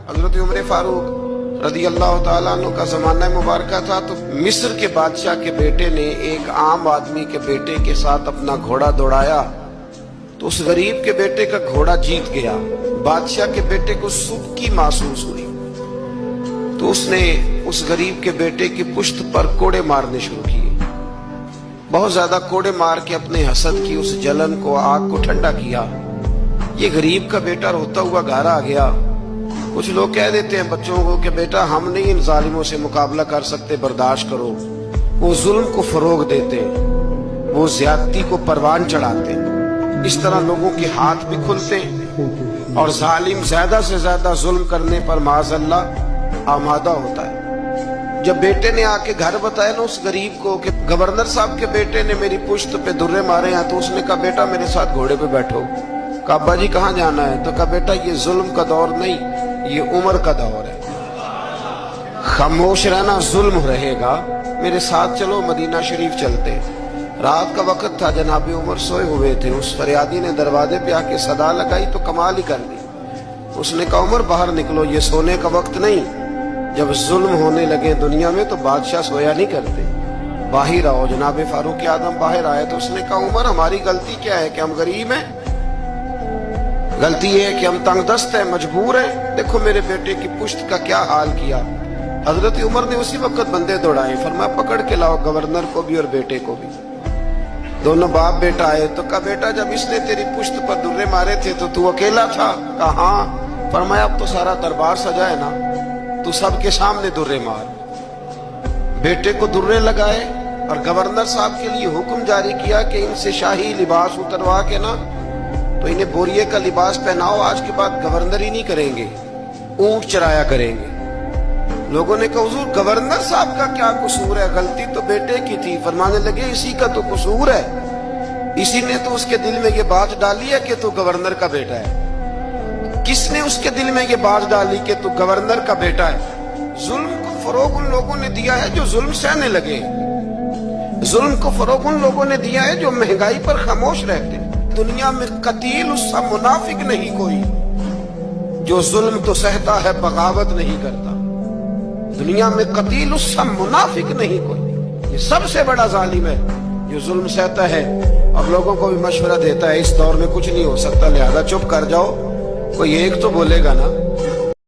حضرت عمر فاروق رضی اللہ تعالیٰ عنہ کا زمانہ مبارکہ تھا تو مصر کے بادشاہ کے بیٹے نے ایک عام آدمی کے بیٹے کے ساتھ اپنا گھوڑا دوڑایا تو اس غریب کے بیٹے کا گھوڑا جیت گیا۔ بادشاہ کے بیٹے کو سبکی محسوس ہوئی تو اس نے اس غریب کے بیٹے کی پشت پر کوڑے مارنے شروع کیے، بہت زیادہ کوڑے مار کے اپنے حسد کی اس جلن کو، آگ کو ٹھنڈا کیا۔ یہ غریب کا بیٹا روتا ہوا گھر آ گیا۔ کچھ لوگ کہہ دیتے ہیں بچوں کو کہ بیٹا ہم نہیں ان ظالموں سے مقابلہ کر سکتے، برداشت کرو۔ وہ ظلم کو فروغ دیتے ہیں، وہ زیادتی کو پروان چڑھاتے ہیں۔ اس طرح لوگوں کے ہاتھ بھی کھلتے ہیں اور ظالم زیادہ سے زیادہ ظلم کرنے پر معاذ اللہ آمادہ ہوتا ہے۔ جب بیٹے نے آ کے گھر بتایا نا اس غریب کو کہ گورنر صاحب کے بیٹے نے میری پشت پہ درے مارے ہیں، تو اس نے کہا بیٹا میرے ساتھ گھوڑے پہ بیٹھو۔ کہا ابا جی کہاں جانا ہے؟ تو کہا بیٹا یہ ظلم کا دور نہیں، یہ عمر کا دور ہے، خاموش رہنا ظلم رہے گا، میرے ساتھ چلو مدینہ شریف چلتے۔ رات کا وقت تھا، جناب عمر سوئے ہوئے تھے۔ اس فریادی نے دروازے پہ آ کے صدا لگائی تو کمال ہی کر دی۔ اس نے کہا عمر باہر نکلو، یہ سونے کا وقت نہیں۔ جب ظلم ہونے لگے دنیا میں تو بادشاہ سویا نہیں کرتے، باہر آؤ۔ جناب فاروق اعظم باہر آئے تو اس نے کہا عمر ہماری غلطی کیا ہے کہ ہم غریب ہیں؟ غلطی یہ ہے کہ ہم تنگ دست ہیں، مجبور ہیں۔ دیکھو میرے بیٹے کی پشت کا کیا حال کیا۔ حضرت عمر نے اسی وقت بندے دوڑائے، فرمایا پکڑ کے لاؤ گورنر کو بھی اور بیٹے کو بھی۔ دونوں باپ بیٹا آئے تو کہا بیٹا جب اس نے تیری پشت پر درے مارے تھے تو اکیلا تھا؟ کہا ہاں۔ فرمایا اب تو سارا دربار سجا ہے نا، تو سب کے سامنے درے مار۔ بیٹے کو درے لگائے اور گورنر صاحب کے لیے حکم جاری کیا کہ ان سے شاہی لباس اتروا کے نا تو انہیں بوریے کا لباس پہناؤ، آج کے بعد گورنر ہی نہیں کریں گے، اونٹ چرایا کریں گے۔ لوگوں نے کہا حضور گورنر صاحب کا کیا قصور ہے؟ غلطی تو بیٹے کی تھی۔ فرمانے لگے اسی کا تو قصور ہے، اسی نے تو اس کے دل میں یہ بات ڈالی ہے کہ تو گورنر کا بیٹا ہے۔ کس نے اس کے دل میں یہ بات ڈالی کہ تو گورنر کا بیٹا ہے؟ ظلم کو فروغ ان لوگوں نے دیا ہے جو ظلم سہنے لگے، ظلم کو فروغ ان لوگوں نے دیا ہے جو مہنگائی پر خاموش رہتے ہیں۔ دنیا میں قتیل اس سا منافق نہیں کوئی جو ظلم تو سہتا ہے بغاوت نہیں کرتا۔ دنیا میں قتیل اس سا منافق نہیں کوئی، یہ سب سے بڑا ظالم ہے جو ظلم سہتا ہے اور لوگوں کو بھی مشورہ دیتا ہے اس دور میں کچھ نہیں ہو سکتا لہذا چپ کر جاؤ۔ کوئی ایک تو بولے گا نا۔